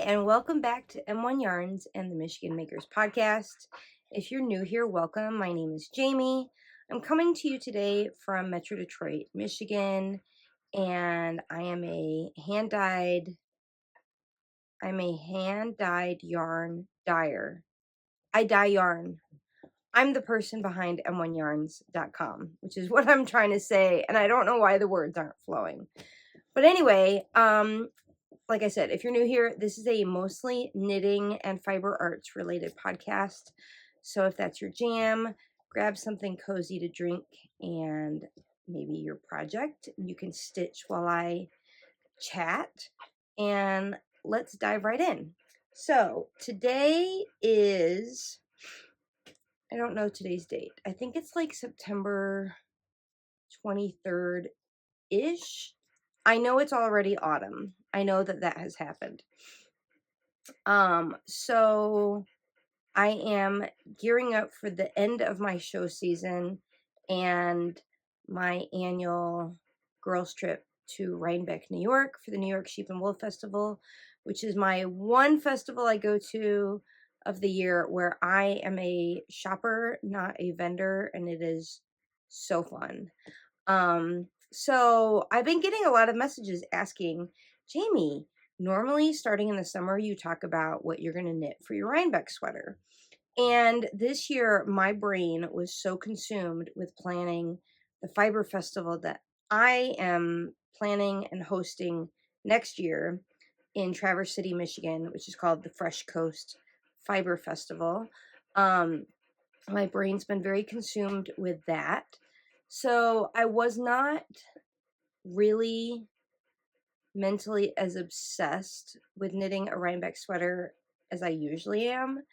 and welcome back to M1 Yarns and the Michigan Makers Podcast. If you're new here, welcome. My name is Jamie. I'm coming to you today from Metro Detroit, Michigan, and I am a hand-dyed yarn dyer. I dye yarn. I'm the person behind M1Yarns.com, which is what I'm trying to say, and I don't know why the words aren't flowing. But anyway, like I said, if you're new here, this is a mostly knitting and fiber arts related podcast. So if that's your jam, grab something cozy to drink and maybe your project. You can stitch while I chat, and let's dive right in. So today is, I don't know today's date. I think it's like September 23rd-ish. I know it's already autumn. I know that has happened. So I am gearing up for the end of my show season and my annual girls trip to Rhinebeck, New York for the New York Sheep and Wool Festival, which is my one festival I go to of the year where I am a shopper, not a vendor, and it is so fun. So I've been getting a lot of messages asking, Jamie, normally starting in the summer, you talk about what you're going to knit for your Rhinebeck sweater. And this year, my brain was so consumed with planning the fiber festival that I am planning and hosting next year in Traverse City, Michigan, which is called the Fresh Coast Fiber Festival. My brain's been very consumed with that. So I was not really mentally as obsessed with knitting a Rhinebeck sweater as I usually am.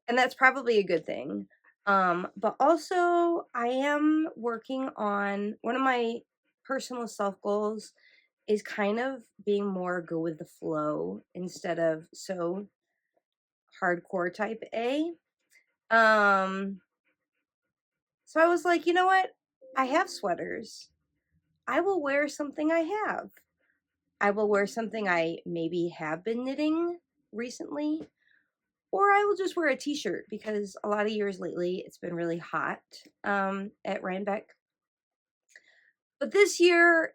And that's probably a good thing. But also I am working on one of my personal self goals is kind of being more go with the flow instead of so hardcore type A. So I was like, you know what? I have sweaters. I will wear something I have. I will wear something I maybe have been knitting recently, or I will just wear a t-shirt because a lot of years lately it's been really hot at Rhinebeck. But this year,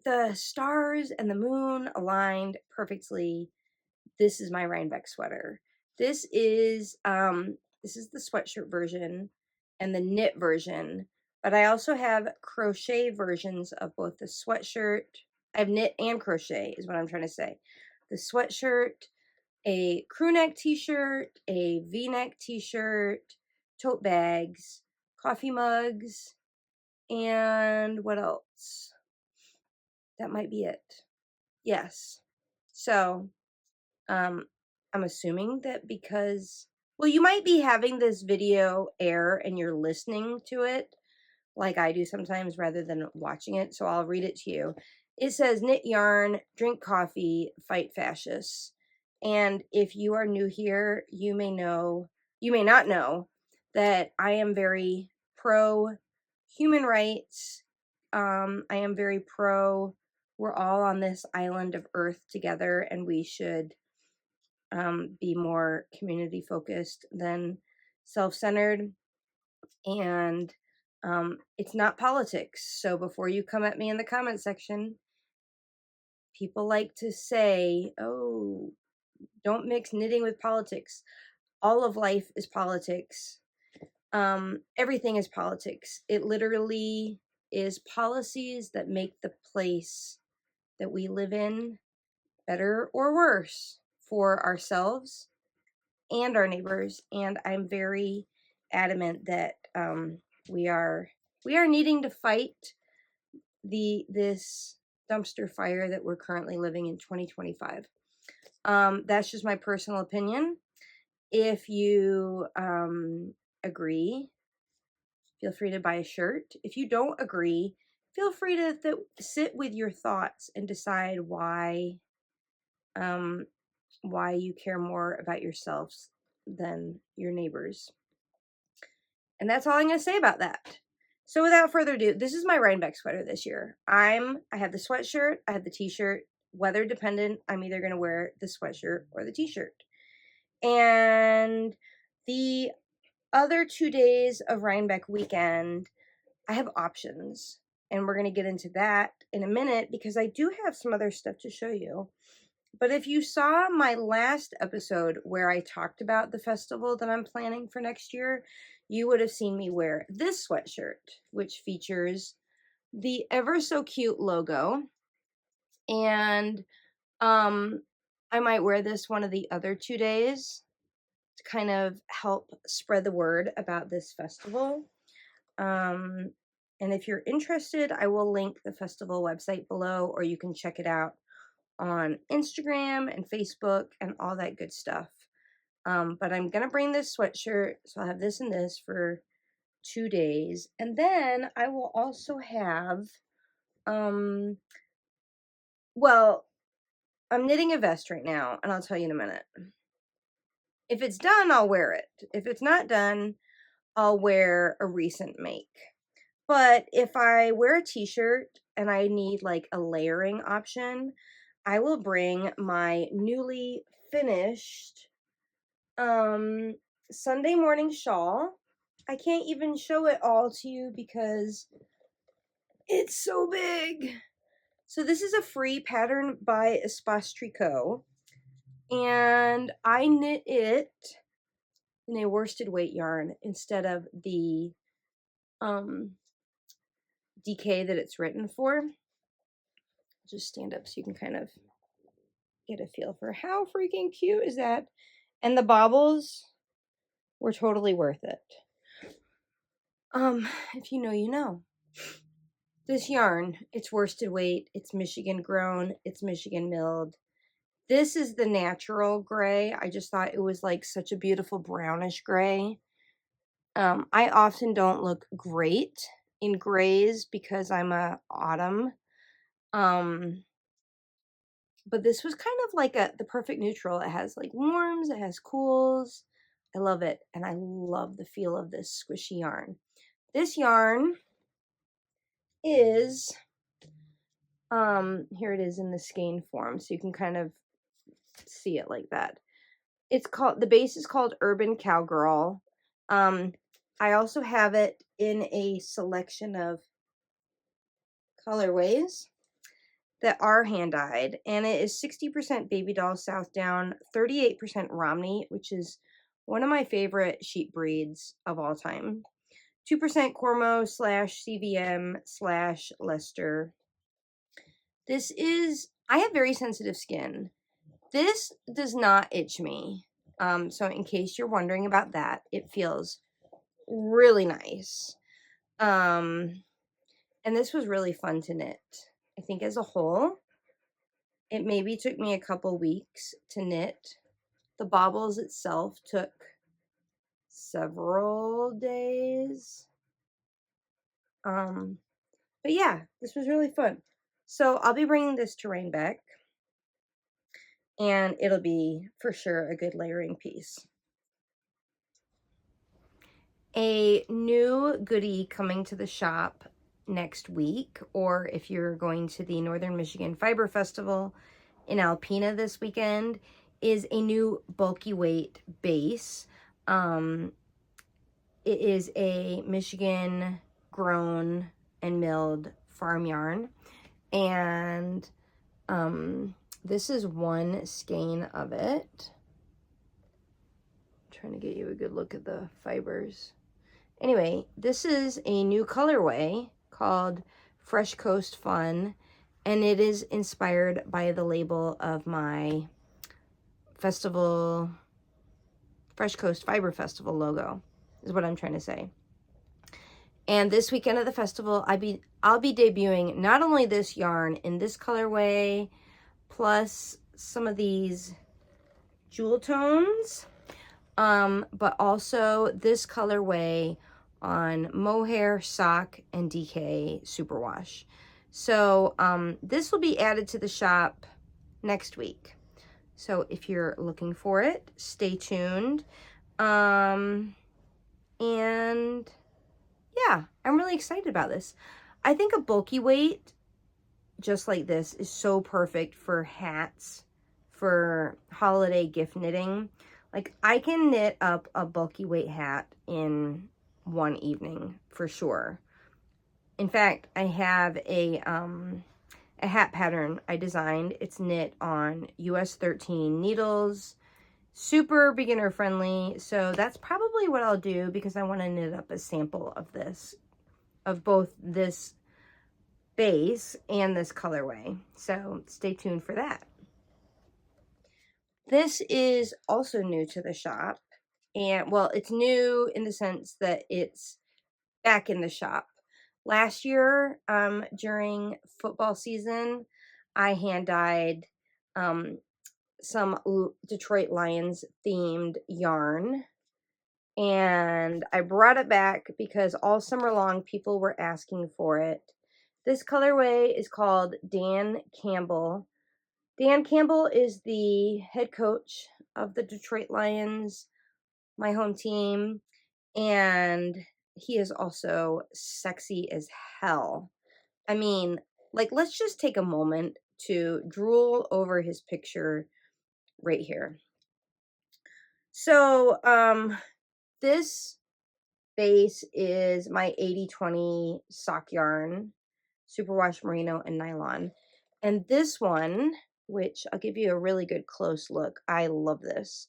the stars and the moon aligned perfectly. This is my Rhinebeck sweater. This is the sweatshirt version and the knit version, but I also have crochet versions of both the sweatshirt. I have knit and crochet is what I'm trying to say. The sweatshirt, a crew neck t-shirt, a v-neck t-shirt, tote bags, coffee mugs, and what else? That might be it. Yes. So, I'm assuming that because, well, you might be having this video air and you're listening to it like I do sometimes rather than watching it. So I'll read it to you. It says, knit yarn, drink coffee, fight fascists. And if you are new here, you may not know that I am very pro human rights. I am very pro, we're all on this island of Earth together and we should be more community focused than self-centered. And it's not politics. So before you come at me in the comment section, people like to say, oh, don't mix knitting with politics. All of life is politics. Everything is politics. It literally is policies that make the place that we live in better or worse for ourselves and our neighbors. And I'm very adamant that we are needing to fight this dumpster fire that we're currently living in 2025. That's just my personal opinion. If you agree, feel free to buy a shirt. If you don't agree, feel free to sit with your thoughts and decide why you care more about yourselves than your neighbors. And that's all I'm going to say about that. So without further ado, this is my Rhinebeck sweater this year. I have the sweatshirt, I have the t-shirt, weather dependent. I'm either going to wear the sweatshirt or the t-shirt. And the other 2 days of Rhinebeck weekend, I have options. And we're going to get into that in a minute because I do have some other stuff to show you. But if you saw my last episode where I talked about the festival that I'm planning for next year, you would have seen me wear this sweatshirt, which features the ever so cute logo. And I might wear this one of the other 2 days to kind of help spread the word about this festival. And if you're interested, I will link the festival website below, or you can check it out on Instagram and Facebook and all that good stuff. But I'm going to bring this sweatshirt, so I'll have this and this for 2 days. And then I will also have, well, I'm knitting a vest right now, and I'll tell you in a minute. If it's done, I'll wear it. If it's not done, I'll wear a recent make. But if I wear a t-shirt and I need like a layering option, I will bring my newly finished Sunday morning shawl. I can't even show it all to you because it's so big. So this is a free pattern by Espace Tricot, and I knit it in a worsted weight yarn instead of the DK that it's written for. Just stand up so you can kind of get a feel for how freaking cute is that. And the baubles were totally worth it. If you know, you know. This yarn, it's worsted weight, it's Michigan grown, it's Michigan milled. This is the natural gray. I just thought it was like such a beautiful brownish gray. I often don't look great in grays because I'm a autumn. But this was kind of like the perfect neutral. It has like warms, it has cools. I love it. And I love the feel of this squishy yarn. This yarn is, here it is in the skein form. So you can kind of see it like that. It's called, the base is called Urban Cowgirl. I also have it in a selection of colorways that are hand-dyed, and it is 60% Baby Doll South Down, 38% Romney, which is one of my favorite sheep breeds of all time, 2% Cormo / CVM / Leicester. This is, I have very sensitive skin. This does not itch me. So in case you're wondering about that, it feels really nice. And this was really fun to knit. I think as a whole, it maybe took me a couple weeks to knit. The baubles itself took several days. But yeah, this was really fun. So I'll be bringing this to Rhinebeck, and it'll be for sure a good layering piece. A new goodie coming to the shop next week, or if you're going to the Northern Michigan Fiber Festival in Alpena this weekend, is a new bulky weight base. It is a Michigan grown and milled farm yarn, and this is one skein of it. I'm trying to get you a good look at the fibers. Anyway, this is a new colorway called Fresh Coast Fun, and it is inspired by the label of my festival, Fresh Coast Fiber Festival logo, is what I'm trying to say. And this weekend at the festival, I'll be debuting not only this yarn in this colorway, plus some of these jewel tones, but also this colorway on mohair, sock, and DK superwash. So this will be added to the shop next week. So if you're looking for it, stay tuned. And yeah, I'm really excited about this. I think a bulky weight just like this is so perfect for hats, for holiday gift knitting. Like, I can knit up a bulky weight hat in one evening for sure. In fact, I have a hat pattern I designed. It's knit on US 13 needles, super beginner friendly. So that's probably what I'll do, because I want to knit up a sample of this, of both this base and this colorway. So stay tuned for that. This is also new to the shop. And well, it's new in the sense that it's back in the shop. Last year, during football season, I hand dyed some Detroit Lions themed yarn, and I brought it back because all summer long people were asking for it. This colorway is called Dan Campbell. Dan Campbell is the head coach of the Detroit Lions, my home team, and he is also sexy as hell. I mean, like, let's just take a moment to drool over his picture right here. So, this base is my 80/20 sock yarn, superwash merino and nylon. And this one, which I'll give you a really good close look, I love this.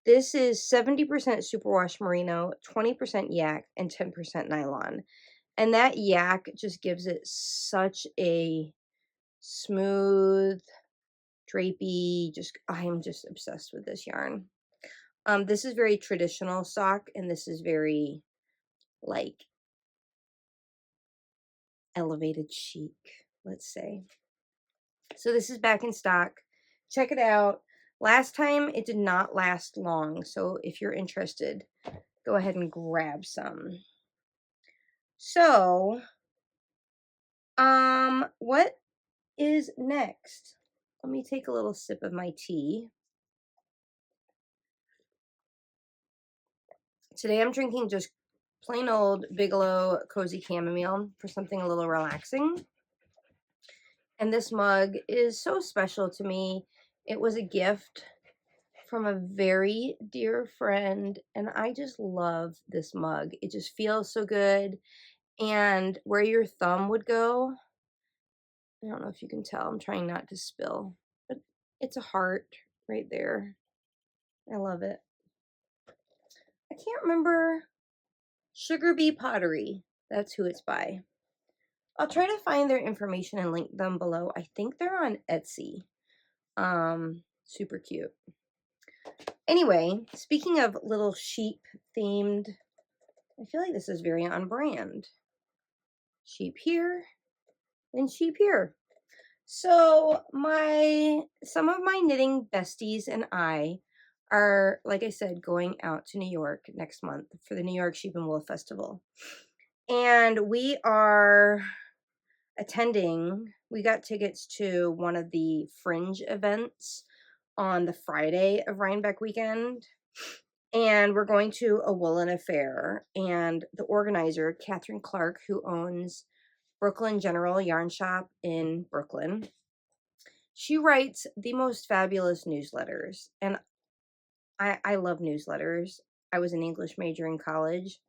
This is 70% superwash merino, 20% yak, and 10% nylon. And that yak just gives it such a smooth, drapey, I'm just obsessed with this yarn. This is very traditional sock, and this is very, like, elevated chic, let's say. So this is back in stock. Check it out. Last time it did not last long, so if you're interested, go ahead and grab some. So, what is next? Let me take a little sip of my tea. Today I'm drinking just plain old Bigelow Cozy Chamomile for something a little relaxing. And this mug is so special to me. It was a gift from a very dear friend, and I just love this mug. It just feels so good. And where your thumb would go, I don't know if you can tell, I'm trying not to spill, but it's a heart right there. I love it. I can't remember. Bee Pottery, that's who it's by. I'll try to find their information and link them below. I think they're on Etsy. Super cute. Anyway, speaking of little sheep themed, I feel like this is very on brand. Sheep here and sheep here. So some of my knitting besties and I are, like I said, going out to New York next month for the New York Sheep and Wool Festival. And we are attending, we got tickets to one of the fringe events on the Friday of Rhinebeck weekend. And we're going to a Woolen affair. And the organizer, Catherine Clark, who owns Brooklyn General Yarn Shop in Brooklyn, she writes the most fabulous newsletters. And I love newsletters. I was an English major in college.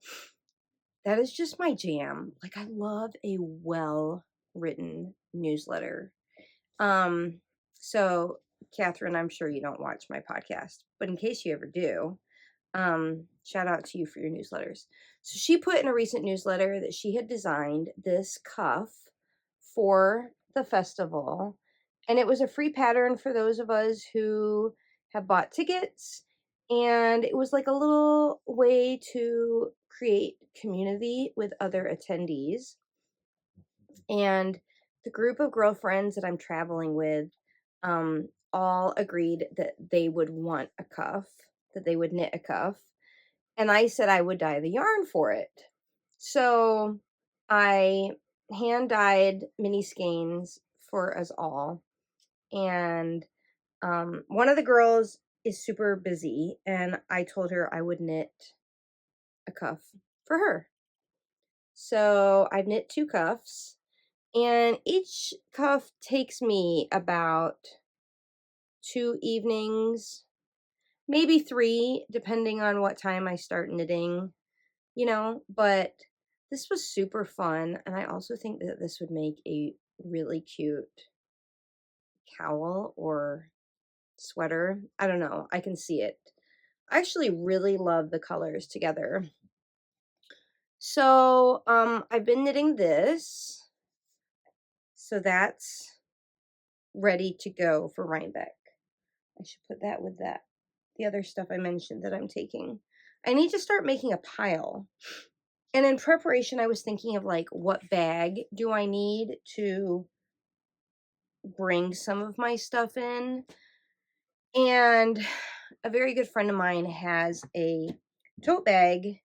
That is just my jam. Like, I love a well-written newsletter. So Catherine, I'm sure you don't watch my podcast, but in case you ever do, shout out to you for your newsletters. So she put in a recent newsletter that she had designed this cuff for the festival, and it was a free pattern for those of us who have bought tickets, and it was like a little way to create community with other attendees. And the group of girlfriends that I'm traveling with all agreed that they would want a cuff, that they would knit a cuff. And I said I would dye the yarn for it. So I hand dyed mini skeins for us all. And one of the girls is super busy, and I told her I would knit a cuff for her. So I've knit 2 cuffs. And each cuff takes me about 2 evenings, maybe 3, depending on what time I start knitting, you know, but this was super fun. And I also think that this would make a really cute cowl or sweater. I don't know. I can see it. I actually really love the colors together. So, I've been knitting this. So that's ready to go for Rhinebeck. I should put that with that. The other stuff I mentioned that I'm taking. I need to start making a pile. And in preparation, I was thinking of like, what bag do I need to bring some of my stuff in? And a very good friend of mine has a tote bag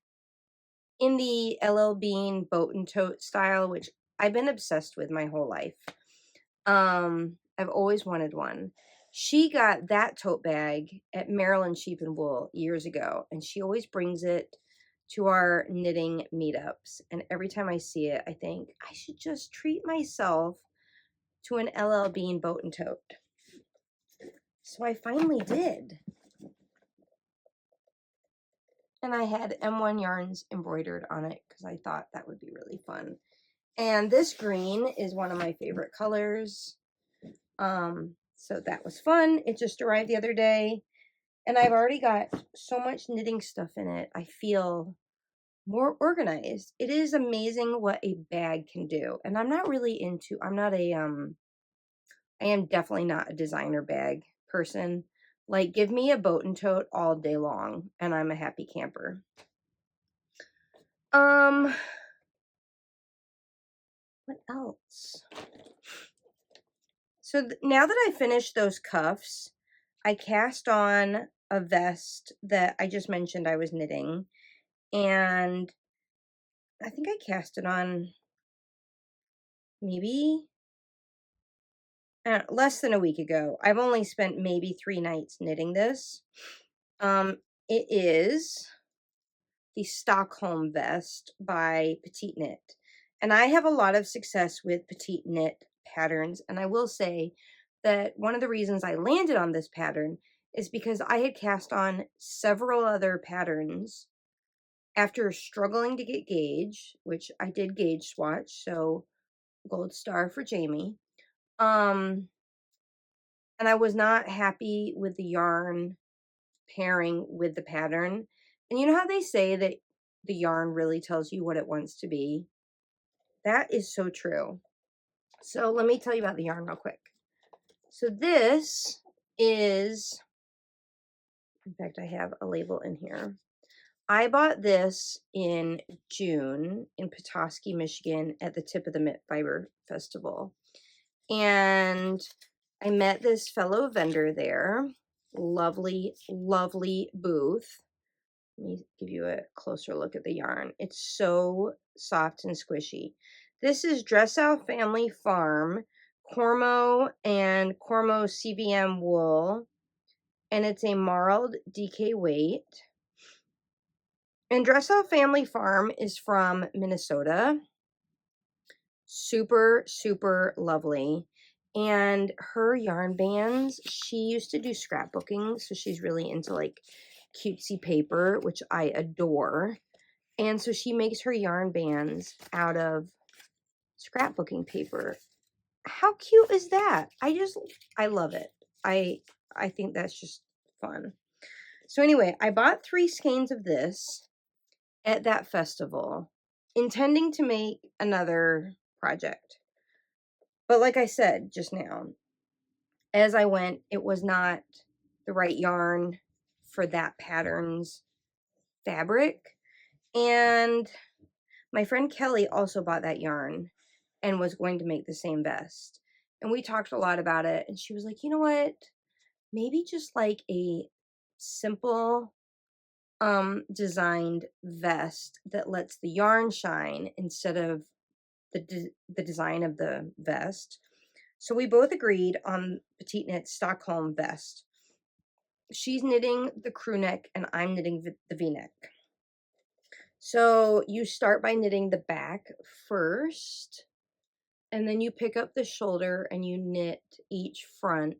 in the LL Bean boat and tote style, which I've been obsessed with my whole life. I've always wanted one. She got that tote bag at Maryland Sheep and Wool years ago, and she always brings it to our knitting meetups. And every time I see it, I think I should just treat myself to an LL Bean boat and tote. So I finally did. And I had M1 Yarns embroidered on it because I thought that would be really fun. And this green is one of my favorite colors. So that was fun. It just arrived the other day. And I've already got so much knitting stuff in it. I feel more organized. It is amazing what a bag can do. And I'm not really into, I'm not a, I am definitely not a designer bag person. Like, give me a boat and tote all day long, and I'm a happy camper. What else? So now that I finished those cuffs, I cast on a vest that I just mentioned I was knitting, and I think I cast it on maybe less than a week ago. I've only spent maybe 3 nights knitting this. It is the Stockholm vest by PetiteKnit. And I have a lot of success with PetiteKnit patterns. And I will say that one of the reasons I landed on this pattern is because I had cast on several other patterns after struggling to get gauge, which I did gauge swatch, so gold star for Jamie. And I was not happy with the yarn pairing with the pattern. And you know how they say that the yarn really tells you what it wants to be? That is so true. So let me tell you about the yarn real quick. So this is, in fact, I have a label in here. I bought this in June in Petoskey, Michigan at the Tip of the Mitt Fiber Festival. And I met this fellow vendor there. Lovely, lovely booth. Let me give you a closer look at the yarn. It's so soft and squishy. This is Dresow Family Farm, Cormo and Cormo CVM wool. And it's a marled DK weight. And Dresow Family Farm is from Minnesota. Super, super lovely. And her yarn bands, she used to do scrapbooking, so she's really into like cutesy paper, which I adore. And so she makes her yarn bands out of scrapbooking paper. How cute is that? I love it. I think that's just fun. So anyway, I bought 3 skeins of this at that festival, intending to make another project. But like I said just now, as I went, it was not the right yarn for that pattern's fabric. And my friend Kelly also bought that yarn and was going to make the same vest. And we talked a lot about it. And she was like, you know what? Maybe just like a simple designed vest that lets the yarn shine instead of the design of the vest. So we both agreed on PetiteKnit's Stockholm vest. She's knitting the crew neck and I'm knitting the V-neck. So you start by knitting the back first, and then you pick up the shoulder and you knit each front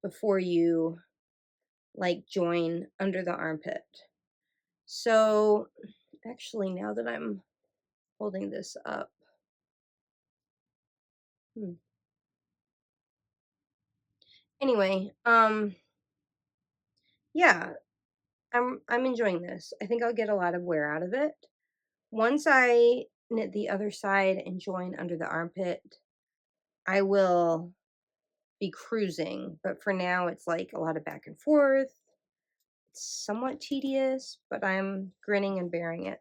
before you like join under the armpit. So actually, now that I'm holding this up, anyway, yeah, I'm enjoying this. I think I'll get a lot of wear out of it. Once I knit the other side and join under the armpit, I will be cruising, but for now it's like a lot of back and forth. It's somewhat tedious, but I'm grinning and bearing it.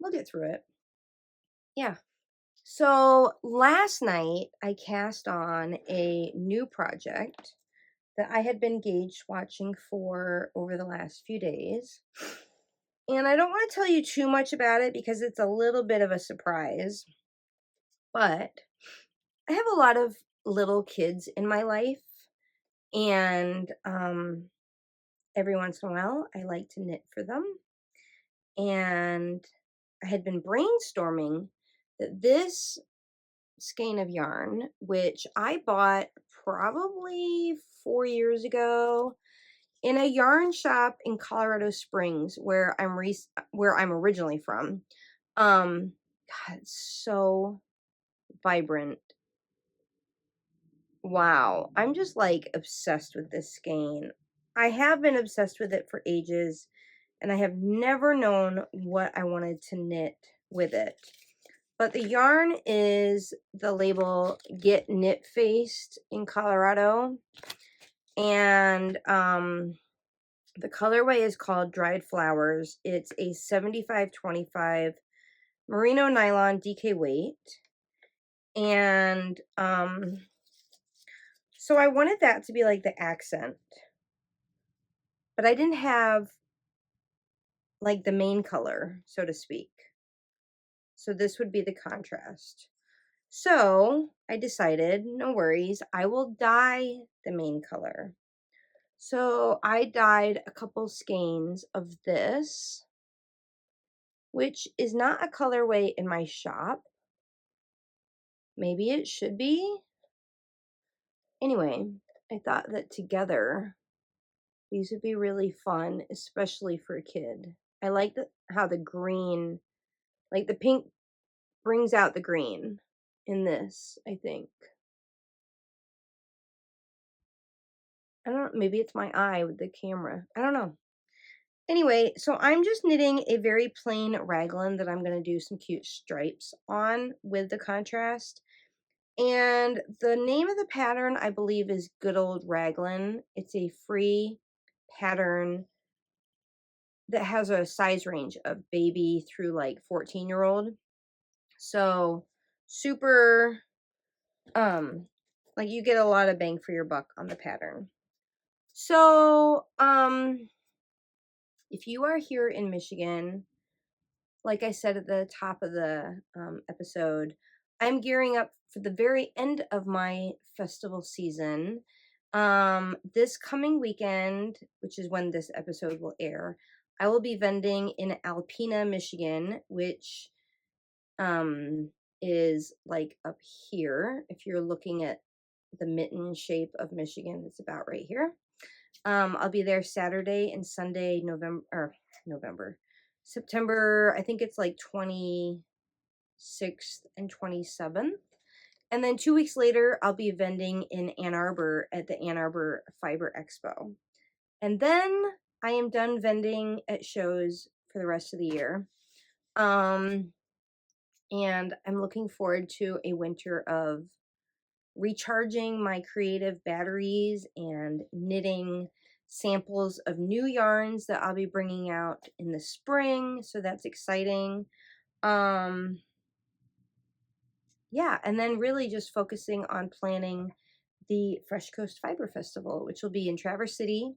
We'll get through it. Yeah. So last night I cast on a new project that I had been engaged watching for over the last few days. And I don't want to tell you too much about it because it's a little bit of a surprise. But I have a lot of little kids in my life. And every once in a while, I like to knit for them. And I had been brainstorming that this skein of yarn, which I bought probably 4 years ago in a yarn shop in Colorado Springs, where I'm originally from. God, it's so vibrant. Wow, I'm just like obsessed with this skein. I have been obsessed with it for ages, and I have never known what I wanted to knit with it. But the yarn is the label Get Knitfaced in Colorado. And the colorway is called Dried Flowers. It's a 75/25 merino nylon DK weight. And so I wanted that to be like the accent. But I didn't have like the main color, so to speak. So this would be the contrast. So I decided, no worries, I will dye the main color. So I dyed a couple skeins of this, which is not a colorway in my shop. Maybe it should be. Anyway, I thought that together these would be really fun, especially for a kid. I like how the green, like the pink brings out the green in this, I think. I don't know, maybe it's my eye with the camera. I don't know. Anyway, so I'm just knitting a very plain raglan that I'm going to do some cute stripes on with the contrast. And the name of the pattern, I believe, is Good Old Raglan. It's a free pattern that has a size range of baby through like 14-year-old. So super, like you get a lot of bang for your buck on the pattern. So, if you are here in Michigan, like I said at the top of the episode, I'm gearing up for the very end of my festival season. This coming weekend, which is when this episode will air, I will be vending in Alpena, Michigan, which is like up here. If you're looking at the mitten shape of Michigan, it's about right here. I'll be there Saturday and Sunday, September, I think it's like 26th and 27th. And then 2 weeks later, I'll be vending in Ann Arbor at the Ann Arbor Fiber Expo. And then I am done vending at shows for the rest of the year. And I'm looking forward to a winter of recharging my creative batteries and knitting samples of new yarns that I'll be bringing out in the spring. So that's exciting. Yeah, and then really just focusing on planning the Fresh Coast Fiber Festival, which will be in Traverse City,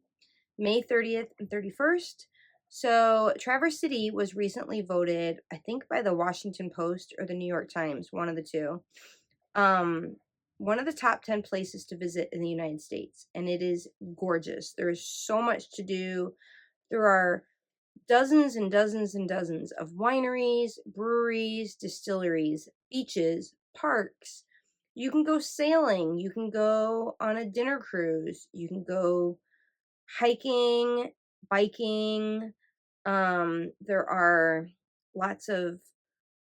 May 30th and 31st. So Traverse City was recently voted, I think, by the Washington Post or the New York Times, one of the two, one of the top 10 places to visit in the United States. And it is gorgeous. There is so much to do. There are dozens and dozens and dozens of wineries, breweries, distilleries, beaches, parks. You can go sailing. You can go on a dinner cruise. You can go hiking, biking. There are lots of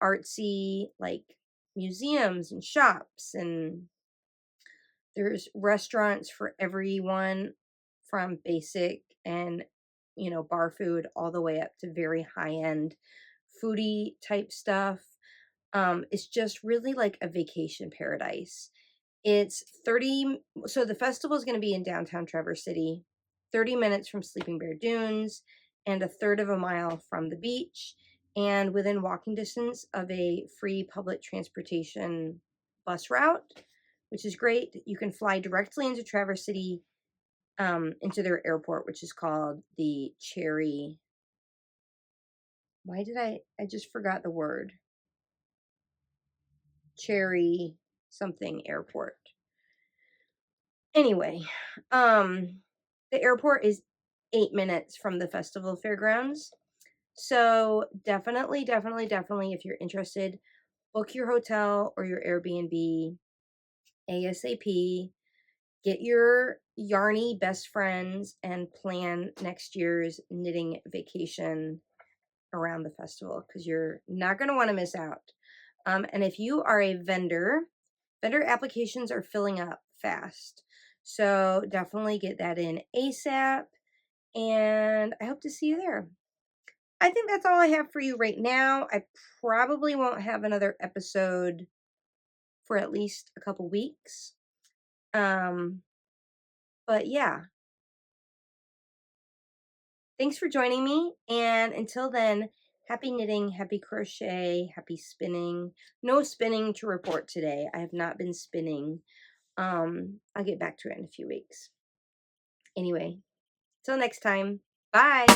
artsy, like, museums and shops, and there's restaurants for everyone, from basic and, bar food, all the way up to very high end foodie type stuff. It's just really like a vacation paradise. It's 30, so the festival is going to be in downtown Traverse City, 30 minutes from Sleeping Bear Dunes, and a third of a mile from the beach, and within walking distance of a free public transportation bus route, which is great. You can fly directly into Traverse City, into their airport, which is called the Cherry. Why did I just forgot the word. Cherry something airport. Anyway, the airport is 8 minutes from the festival fairgrounds. So definitely, definitely, definitely, if you're interested, book your hotel or your Airbnb ASAP. Get your yarny best friends and plan next year's knitting vacation around the festival, because you're not going to want to miss out. And if you are a vendor applications are filling up fast. So definitely get that in ASAP. And I hope to see you there. I think that's all I have for you right now. I probably won't have another episode for at least a couple weeks. But yeah. Thanks for joining me. And until then, happy knitting, happy crochet, happy spinning. No spinning to report today. I have not been spinning. I'll get back to it in a few weeks. Anyway, till next time. Bye.